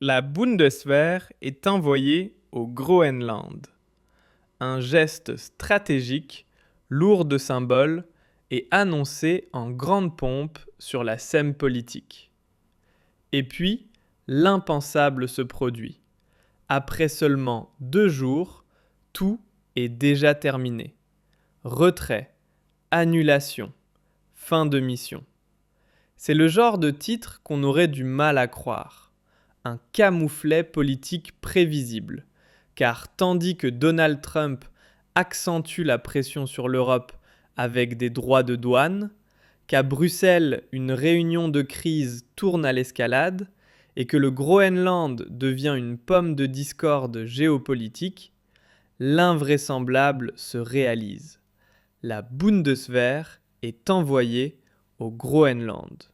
La Bundeswehr est envoyée au Groenland, un geste stratégique, lourd de symboles et annoncé en grande pompe sur la scène politique. Et puis, l'impensable se produit. Après seulement 2 jours, tout est déjà terminé. Retrait, annulation, fin de mission. C'est le genre de titre qu'on aurait du mal à croire. Un camouflet politique prévisible. Car tandis que Donald Trump accentue la pression sur l'Europe avec des droits de douane, qu'à Bruxelles une réunion de crise tourne à l'escalade et que le Groenland devient une pomme de discorde géopolitique, l'invraisemblable se réalise. La Bundeswehr est envoyée au Groenland.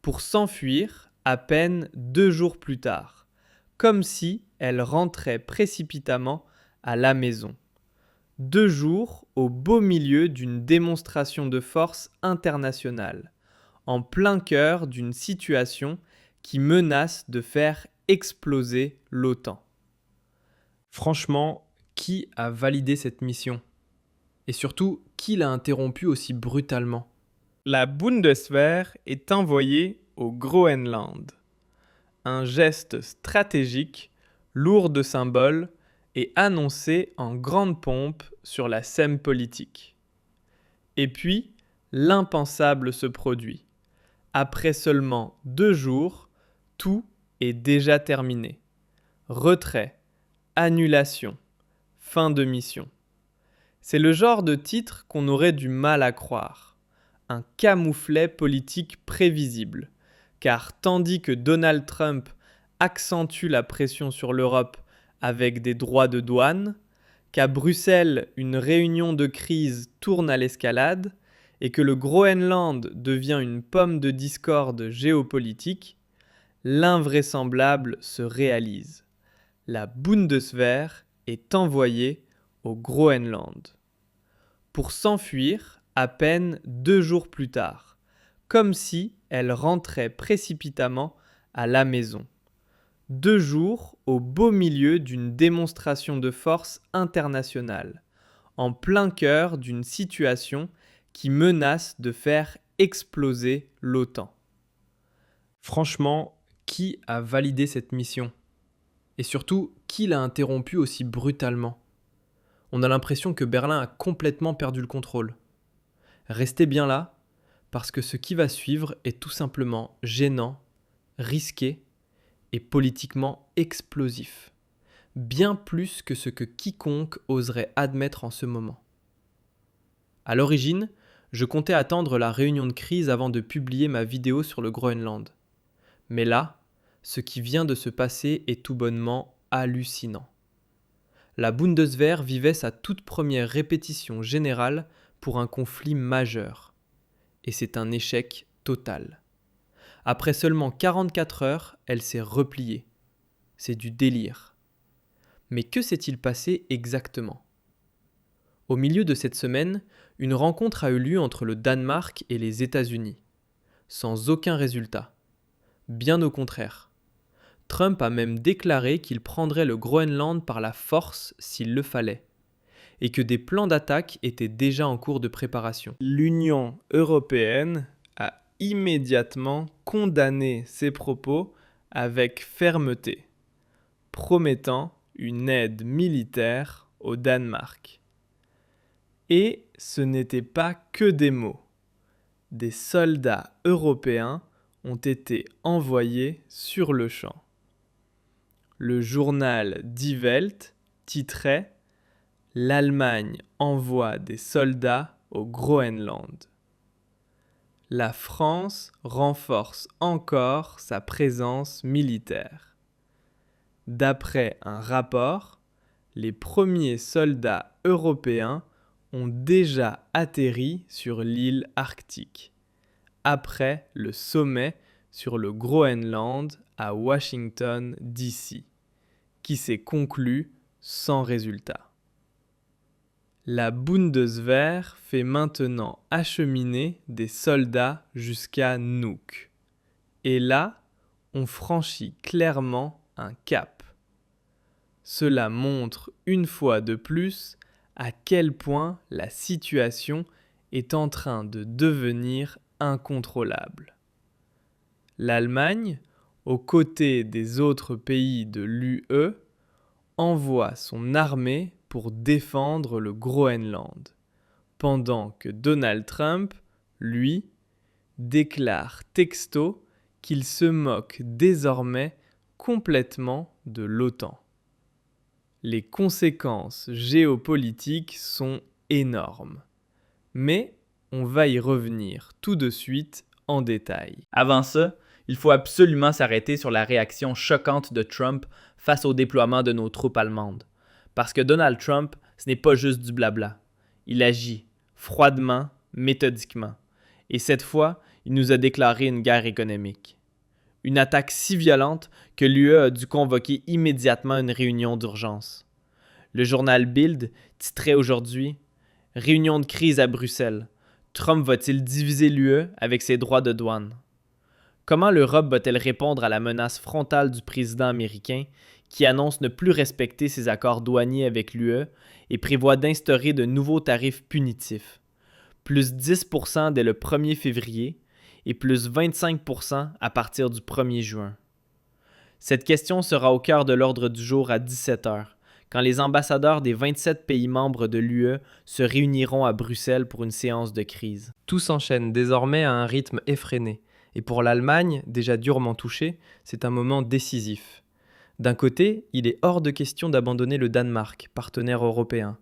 Pour s'enfuir à peine 2 jours plus tard, comme si elle rentrait précipitamment à la maison. 2 jours au beau milieu d'une démonstration de force internationale, en plein cœur d'une situation qui menace de faire exploser l'OTAN. Franchement, qui a validé cette mission? Et surtout, qui l'a interrompue aussi brutalement? La Bundeswehr est envoyée au Groenland. Un geste stratégique, lourd de symboles et annoncé en grande pompe sur la scène politique. Et puis, l'impensable se produit. Après seulement 2 jours, tout est déjà terminé. Retrait, annulation, fin de mission. C'est le genre de titre qu'on aurait du mal à croire. Un camouflet politique prévisible. Car tandis que Donald Trump accentue la pression sur l'Europe avec des droits de douane, qu'à Bruxelles une réunion de crise tourne à l'escalade et que le Groenland devient une pomme de discorde géopolitique, l'invraisemblable se réalise. La Bundeswehr est envoyée au Groenland. Pour s'enfuir à peine 2 jours plus tard, comme si elle rentrait précipitamment à la maison. 2 jours au beau milieu d'une démonstration de force internationale, en plein cœur d'une situation qui menace de faire exploser l'OTAN. Franchement, qui a validé cette mission? Et surtout, qui l'a interrompue aussi brutalement? On a l'impression que Berlin a complètement perdu le contrôle. Restez bien là, parce que ce qui va suivre est tout simplement gênant, risqué et politiquement explosif. Bien plus que ce que quiconque oserait admettre en ce moment. À l'origine, je comptais attendre la réunion de crise avant de publier ma vidéo sur le Groenland. Mais là, ce qui vient de se passer est tout bonnement hallucinant. La Bundeswehr vivait sa toute première répétition générale pour un conflit majeur. Et c'est un échec total. Après seulement 44 heures, elle s'est repliée. C'est du délire. Mais que s'est-il passé exactement? Au milieu de cette semaine, une rencontre a eu lieu entre le Danemark et les États-Unis. Sans aucun résultat. Bien au contraire. Trump a même déclaré qu'il prendrait le Groenland par la force s'il le fallait, et que des plans d'attaque étaient déjà en cours de préparation. L'Union européenne a immédiatement condamné ces propos avec fermeté, promettant une aide militaire au Danemark. Et ce n'était pas que des mots. Des soldats européens ont été envoyés sur le champ. Le journal Die Welt titrait « L'Allemagne envoie des soldats au Groenland ». La France renforce encore sa présence militaire. D'après un rapport, les premiers soldats européens ont déjà atterri sur l'île arctique, après le sommet sur le Groenland à Washington, D.C., qui s'est conclu sans résultat. La Bundeswehr fait maintenant acheminer des soldats jusqu'à Nuuk. Et là, ont franchi clairement un cap. Cela montre une fois de plus à quel point la situation est en train de devenir incontrôlable. L'Allemagne, aux côtés des autres pays de l'UE, envoie son armée pour défendre le Groenland, pendant que Donald Trump, lui, déclare texto qu'il se moque désormais complètement de l'OTAN. Les conséquences géopolitiques sont énormes, mais on va y revenir tout de suite en détail. Avant ça, il faut absolument s'arrêter sur la réaction choquante de Trump face au déploiement de nos troupes allemandes. Parce que Donald Trump, ce n'est pas juste du blabla. Il agit froidement, méthodiquement. Et cette fois, il nous a déclaré une guerre économique. Une attaque si violente que l'UE a dû convoquer immédiatement une réunion d'urgence. Le journal Bild titrait aujourd'hui « Réunion de crise à Bruxelles. Trump va-t-il diviser l'UE avec ses droits de douane ?» Comment l'Europe va-t-elle répondre à la menace frontale du président américain qui annonce ne plus respecter ses accords douaniers avec l'UE et prévoit d'instaurer de nouveaux tarifs punitifs, plus 10% dès le 1er février et plus 25% à partir du 1er juin. Cette question sera au cœur de l'ordre du jour à 17h, quand les ambassadeurs des 27 pays membres de l'UE se réuniront à Bruxelles pour une séance de crise. Tout s'enchaîne désormais à un rythme effréné, et pour l'Allemagne, déjà durement touchée, c'est un moment décisif. D'un côté, il est hors de question d'abandonner le Danemark, partenaire européen,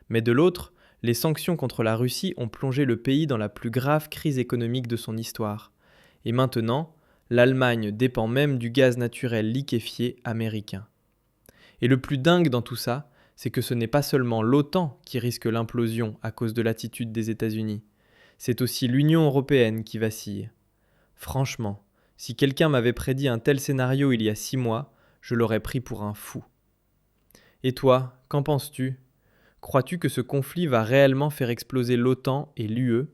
mais de l'autre, les sanctions contre la Russie ont plongé le pays dans la plus grave crise économique de son histoire. Et maintenant, l'Allemagne dépend même du gaz naturel liquéfié américain. Et le plus dingue dans tout ça, c'est que ce n'est pas seulement l'OTAN qui risque l'implosion à cause de l'attitude des États-Unis. C'est aussi l'Union européenne qui vacille. Franchement, si quelqu'un m'avait prédit un tel scénario il y a 6 mois, je l'aurais pris pour un fou. Et toi, qu'en penses-tu ? Crois-tu que ce conflit va réellement faire exploser l'OTAN et l'UE ?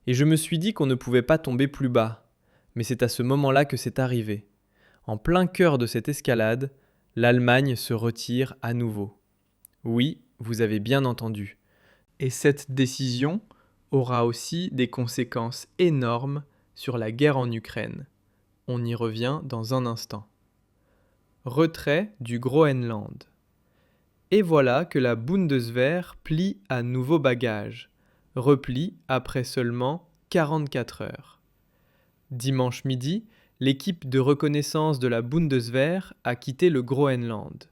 Et je me suis dit qu'on ne pouvait pas tomber plus bas, mais c'est à ce moment-là que c'est arrivé. En plein cœur de cette escalade, l'Allemagne se retire à nouveau. Oui, vous avez bien entendu. Et cette décision aura aussi des conséquences énormes sur la guerre en Ukraine. On y revient dans un instant. Retrait du Groenland. Et voilà que la Bundeswehr plie à nouveau bagage. Repli après seulement 44 heures. Dimanche midi, l'équipe de reconnaissance de la Bundeswehr a quitté le Groenland.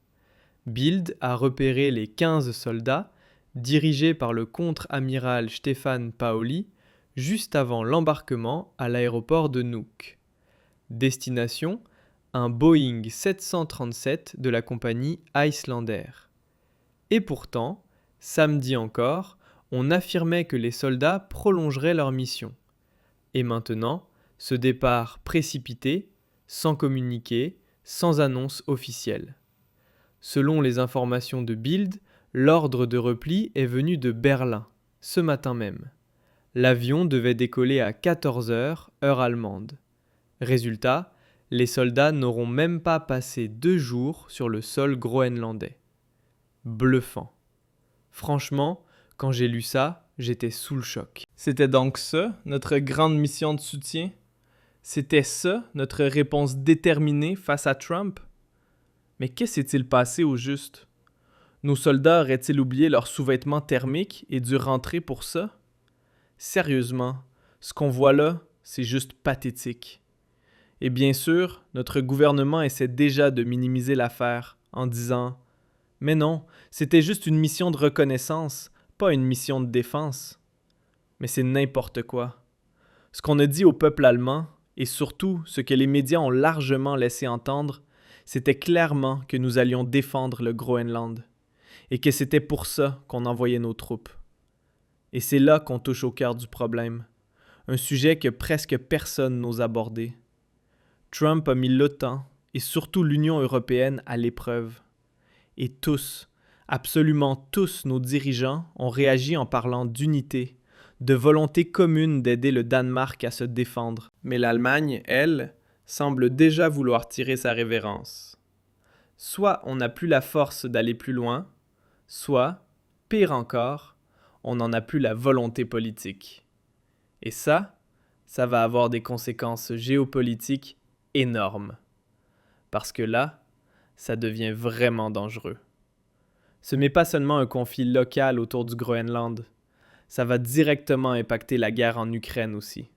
Bild a repéré les 15 soldats, dirigés par le contre-amiral Stefan Pauli, juste avant l'embarquement à l'aéroport de Nuuk. Destination, un Boeing 737 de la compagnie Icelandair. Et pourtant, samedi encore, on affirmait que les soldats prolongeraient leur mission. Et maintenant, ce départ précipité, sans communiqué, sans annonce officielle. Selon les informations de Bild, l'ordre de repli est venu de Berlin, ce matin même. L'avion devait décoller à 14h, heure allemande. Résultat, les soldats n'auront même pas passé 2 jours sur le sol groenlandais. Bluffant. Franchement, quand j'ai lu ça, j'étais sous le choc. C'était donc ça, notre grande mission de soutien? C'était ça, notre réponse déterminée face à Trump? Mais qu'est-ce s'est-il passé au juste? Nos soldats auraient-ils oublié leurs sous-vêtements thermiques et dû rentrer pour ça? Sérieusement, ce qu'on voit là, c'est juste pathétique. Et bien sûr, notre gouvernement essaie déjà de minimiser l'affaire en disant « Mais non, c'était juste une mission de reconnaissance, pas une mission de défense. » Mais c'est n'importe quoi. Ce qu'on a dit au peuple allemand, et surtout ce que les médias ont largement laissé entendre, c'était clairement que nous allions défendre le Groenland, et que c'était pour ça qu'on envoyait nos troupes. Et c'est là qu'on touche au cœur du problème, un sujet que presque personne n'ose aborder. Trump a mis l'OTAN, et surtout l'Union européenne, à l'épreuve. Et tous, absolument tous nos dirigeants ont réagi en parlant d'unité, de volonté commune d'aider le Danemark à se défendre. Mais l'Allemagne, elle, semble déjà vouloir tirer sa révérence. Soit on n'a plus la force d'aller plus loin, soit, pire encore, on n'en a plus la volonté politique. Et ça va avoir des conséquences géopolitiques énormes. Parce que là, ça devient vraiment dangereux. Ce n'est pas seulement un conflit local autour du Groenland, ça va directement impacter la guerre en Ukraine aussi.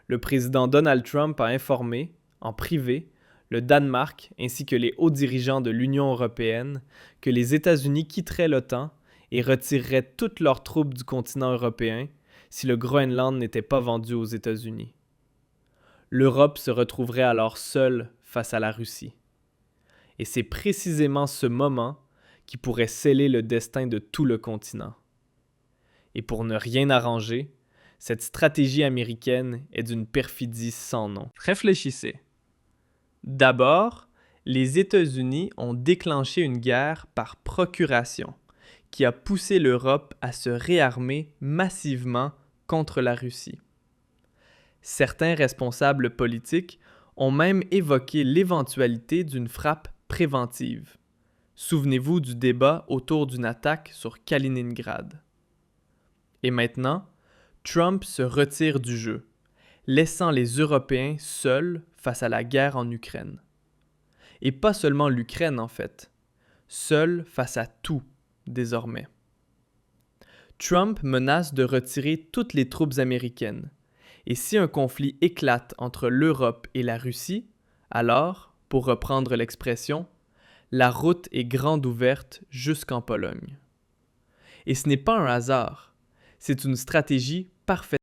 Le président Donald Trump a informé, en privé, le Danemark ainsi que les hauts dirigeants de l'Union européenne que les États-Unis quitteraient l'OTAN et retireraient toutes leurs troupes du continent européen si le Groenland n'était pas vendu aux États-Unis. L'Europe se retrouverait alors seule face à la Russie. Et c'est précisément ce moment qui pourrait sceller le destin de tout le continent. Et pour ne rien arranger, cette stratégie américaine est d'une perfidie sans nom. Réfléchissez. D'abord, les États-Unis ont déclenché une guerre par procuration qui a poussé l'Europe à se réarmer massivement contre la Russie. Certains responsables politiques ont même évoqué l'éventualité d'une frappe préventive. Souvenez-vous du débat autour d'une attaque sur Kaliningrad. Et maintenant, Trump se retire du jeu, laissant les Européens seuls face à la guerre en Ukraine. Et pas seulement l'Ukraine en fait, seuls face à tout désormais. Trump menace de retirer toutes les troupes américaines. Et si un conflit éclate entre l'Europe et la Russie, alors, pour reprendre l'expression, la route est grande ouverte jusqu'en Pologne. Et ce n'est pas un hasard, c'est une stratégie parfaite.